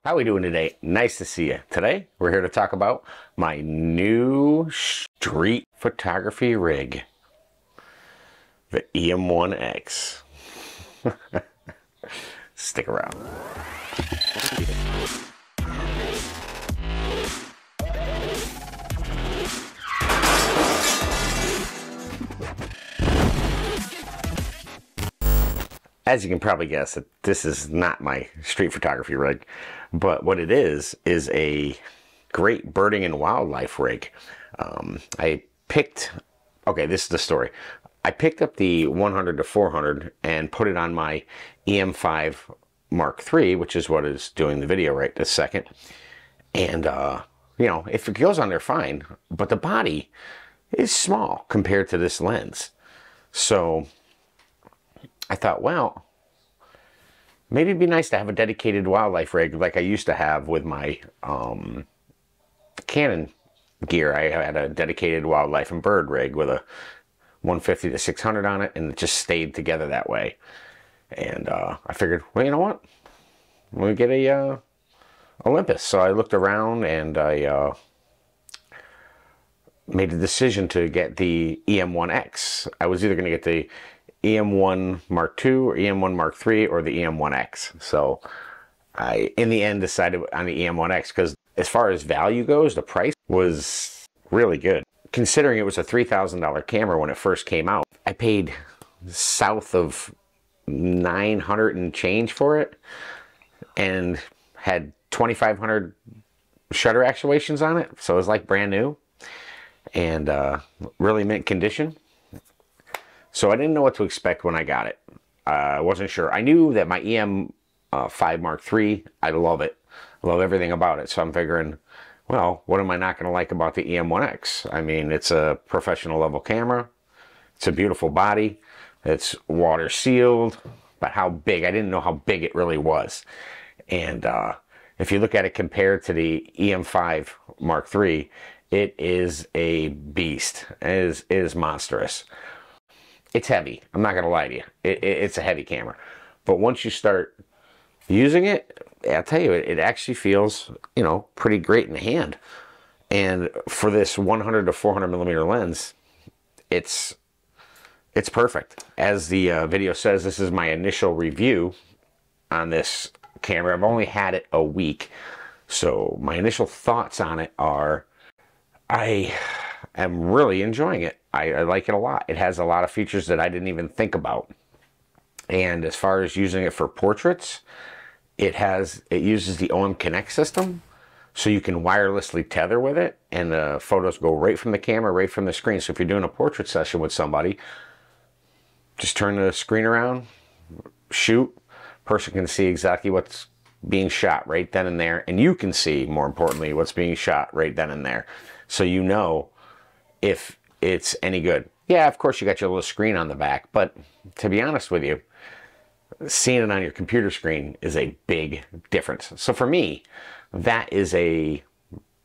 How are we doing today? Nice to see you. Today, we're here to talk about my new street photography rig, the EM1X. Stick around. As you can probably guess, this is not my street photography rig, but what it is a great birding and wildlife rig. Okay, this is the story. I picked up the 100 to 400 and put it on my EM5MIII, which is what is doing the video right this second. And, you know, if it goes on there, fine, but the body is small compared to this lens. So I thought, well, maybe it'd be nice to have a dedicated wildlife rig like I used to have with my Canon gear. I had a dedicated wildlife and bird rig with a 150 to 600 on it, and it just stayed together that way. And I figured, well, you know what? We'll get a Olympus. So I looked around and I made a decision to get the EM1X. I was either going to get the EM1MIII or EM1MIII or the EM1X. So I, in the end, decided on the EM1X because as far as value goes, the price was really good. Considering it was a $3,000 camera when it first came out, I paid south of 900 and change for it and had 2,500 shutter actuations on it. So it was like brand new and really mint condition. So I didn't know what to expect when I got it. I wasn't sure. I knew that my EM5MIII, I love it. I love everything about it. So I'm figuring, well, what am I not going to like about the EM1X? I mean, it's a professional level camera. It's a beautiful body. It's water sealed. But how big? I didn't know how big it really was. And if you look at it compared to the EM5MIII, it is a beast. It is monstrous. It's heavy. I'm not going to lie to you. It's a heavy camera. But once you start using it, I'll tell you, it actually feels, you know, pretty great in the hand. And for this 100 to 400 millimeter lens, it's perfect. As the video says, this is my initial review on this camera. I've only had it a week. So my initial thoughts on it are, I am really enjoying it. I like it a lot. It has a lot of features that I didn't even think about. And as far as using it for portraits, it uses the OM Connect system, so you can wirelessly tether with it, and the photos go right from the camera, right from the screen. So if you're doing a portrait session with somebody, just turn the screen around, shoot, person can see exactly what's being shot right then and there, and you can see, more importantly, what's being shot right then and there. So you know if it's any good. Yeah, of course you got your little screen on the back, but to be honest with you, seeing it on your computer screen is a big difference. So for me, that is a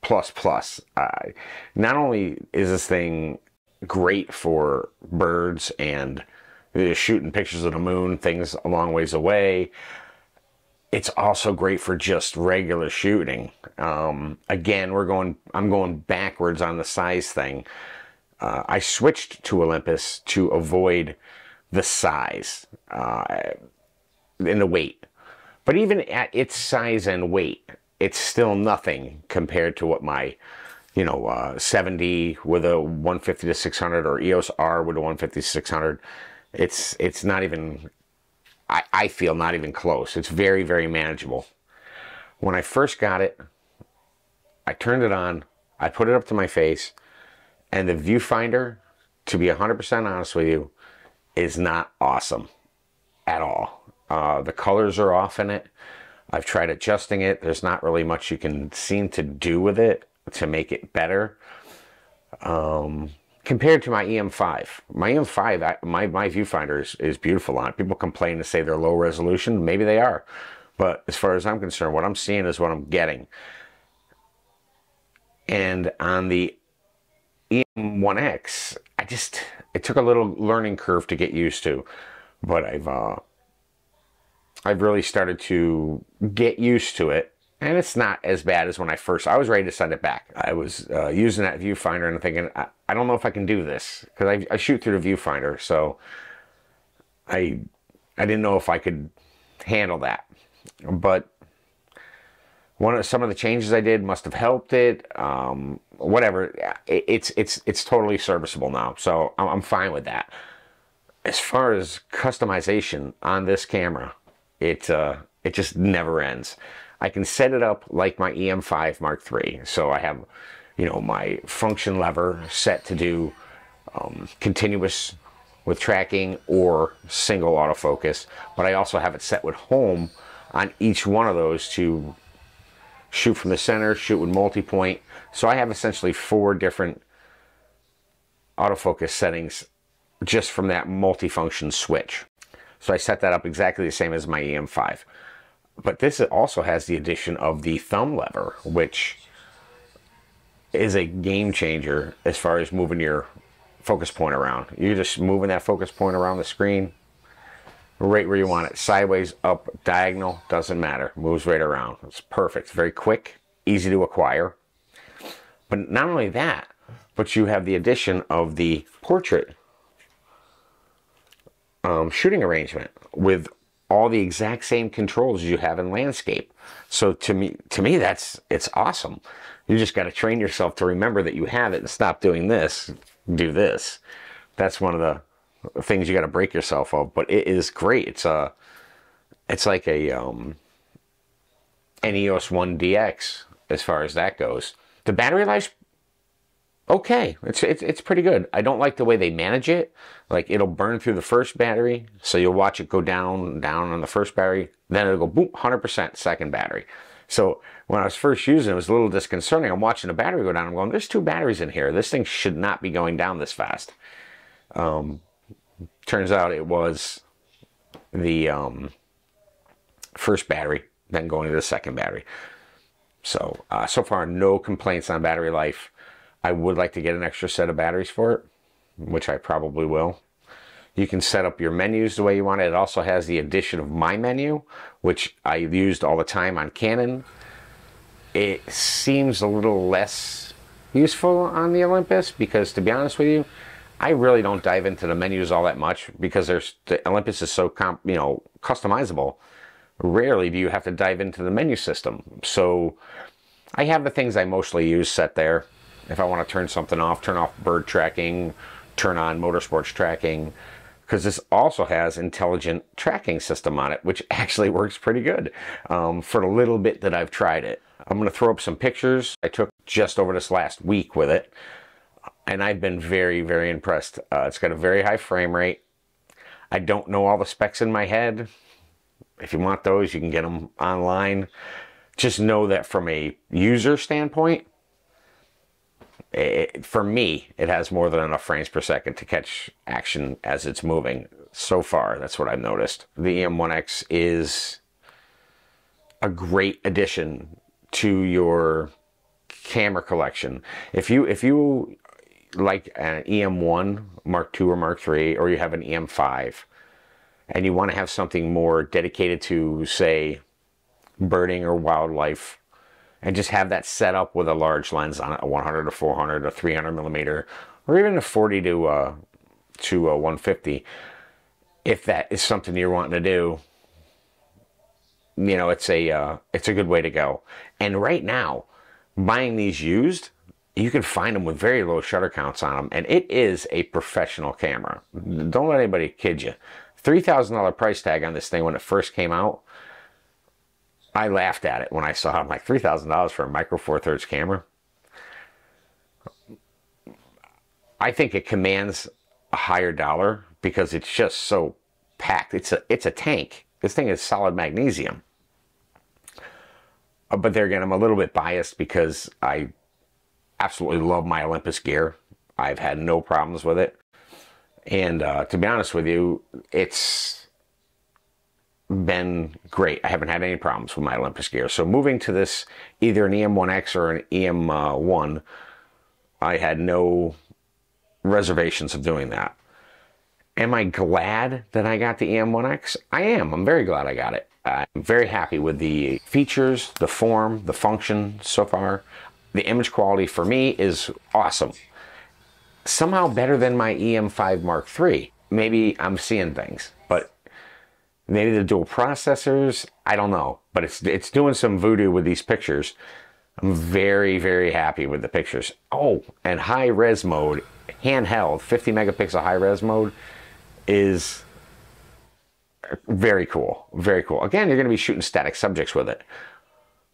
plus plus. Not only is this thing great for birds and shooting pictures of the moon, things a long ways away, it's also great for just regular shooting. Again, I'm going backwards on the size thing. I switched to Olympus to avoid the size and the weight. But even at its size and weight, it's still nothing compared to what my, you know, 70 with a 150 to 600 or EOS R with a 150 to 600. It's not even, I feel not even close. It's very, very manageable. When I first got it, I turned it on, I put it up to my face, and the viewfinder, to be 100% honest with you, is not awesome at all. The colors are off in it. I've tried adjusting it. There's not really much you can seem to do with it to make it better. Compared to my EM5. My EM5, my viewfinder is beautiful on it. People complain to say they're low resolution. Maybe they are. But as far as I'm concerned, what I'm seeing is what I'm getting. And on the EM1X, it took a little learning curve to get used to, but I've really started to get used to it, And it's not as bad as when I was ready to send it back. I was using that viewfinder and thinking, I don't know if I can do this, because I shoot through the viewfinder, so I didn't know if I could handle that. But some of the changes I did must have helped it. Whatever, it's totally serviceable now, so I'm fine with that. As far as customization on this camera, it just never ends. I can set it up like my EM5MIII. So I have, my function lever set to do continuous with tracking or single autofocus, but I also have it set with home on each one of those to shoot from the center, shoot with multi-point. So I have essentially 4 different autofocus settings just from that multifunction switch. So I set that up exactly the same as my EM5. But this also has the addition of the thumb lever, which is a game changer as far as moving your focus point around. You're just moving that focus point around the screen right where you want it. Sideways, up, diagonal, doesn't matter. Moves right around. It's perfect. It's very quick, easy to acquire. But not only that, but you have the addition of the portrait shooting arrangement with all the exact same controls you have in landscape. So to me it's awesome. You just got to train yourself to remember that you have it and stop doing this, do this. That's one of the things you got to break yourself of, but it is great. It's like a an EOS 1DX as far as that goes. The battery life's okay. It's pretty good. I don't like the way they manage it. Like, it'll burn through the first battery, so you'll watch it go down on the first battery, then it'll go boom, 100% second battery. So when I was first using it, it was a little disconcerting. I'm watching the battery go down. I'm going, there's 2 batteries in here. This thing should not be going down this fast. Turns out it was the first battery, then going to the second battery. So, so far, no complaints on battery life. I would like to get an extra set of batteries for it, which I probably will. You can set up your menus the way you want it. It also has the addition of My Menu, which I used all the time on Canon. It seems a little less useful on the Olympus because, to be honest with you, I really don't dive into the menus all that much because the Olympus is so customizable. Rarely do you have to dive into the menu system. So I have the things I mostly use set there. If I want to turn something off, turn off bird tracking, turn on motorsports tracking, because this also has intelligent tracking system on it, which actually works pretty good for the little bit that I've tried it. I'm going to throw up some pictures I took just over this last week with it, and I've been very, very impressed. It's got a very high frame rate. I don't know all the specs in my head. If you want those, you can get them online. Just know that from a user standpoint, for me, it has more than enough frames per second to catch action as it's moving. So far, that's what I've noticed. The EM1X is a great addition to your camera collection. If you like an EM1 Mark II or Mark III, or you have an EM5, and you want to have something more dedicated to, say, birding or wildlife, and just have that set up with a large lens on it, a 100 to 400, a 300 millimeter, or even a 40 to 150. If that is something you're wanting to do, it's a good way to go. And right now, buying these used, you can find them with very low shutter counts on them, and it is a professional camera. Don't let anybody kid you. $3,000 price tag on this thing when it first came out. I laughed at it when I saw it. I'm like, $3,000 for a micro four thirds camera? I think it commands a higher dollar because it's just so packed. It's a tank. This thing is solid magnesium. But there again, I'm a little bit biased because I absolutely love my Olympus gear. I've had no problems with it. And to be honest with you, it's been great. I haven't had any problems with my Olympus gear. So moving to this, either an EM1X or an EM1, I had no reservations of doing that. Am I glad that I got the EM1X? I am. I'm very glad I got it. I'm very happy with the features, the form, the function so far. The image quality for me is awesome. Somehow better than my EM5 Mark III. Maybe I'm seeing things, but maybe the dual processors, I don't know. But it's doing some voodoo with these pictures. I'm very, very happy with the pictures. Oh, and high res mode, handheld, 50 megapixel high res mode is very cool. Very cool. Again, you're going to be shooting static subjects with it.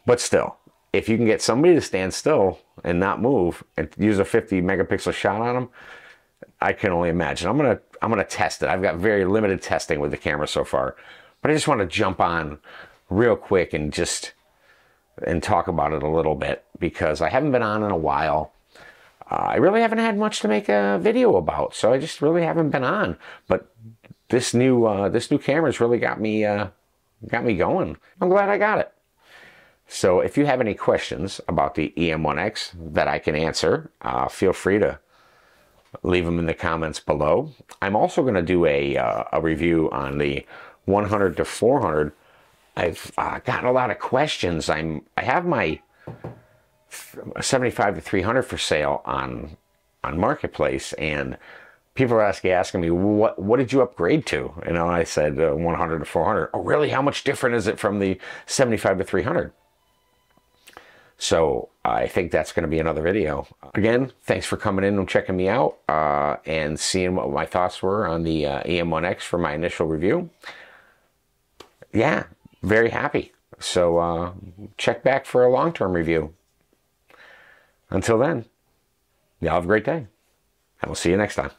But still, if you can get somebody to stand still and not move and use a 50 megapixel shot on them, I can only imagine. I'm gonna test it. I've got very limited testing with the camera so far, but I just want to jump on real quick and talk about it a little bit because I haven't been on in a while. I really haven't had much to make a video about, so I just really haven't been on. But this new camera's really got me going. I'm glad I got it. So if you have any questions about the EM1X that I can answer, feel free to leave them in the comments below. I'm also going to do a review on the 100 to 400. I've gotten a lot of questions. I have my 75 to 300 for sale on Marketplace, and people are asking me, what did you upgrade to? You know, I said 100 to 400. Oh, really? How much different is it from the 75 to 300? So I think that's going to be another video. Again, thanks for coming in and checking me out and seeing what my thoughts were on the EM1X for my initial review. Yeah, very happy. So check back for a long-term review. Until then, y'all have a great day, and we'll see you next time.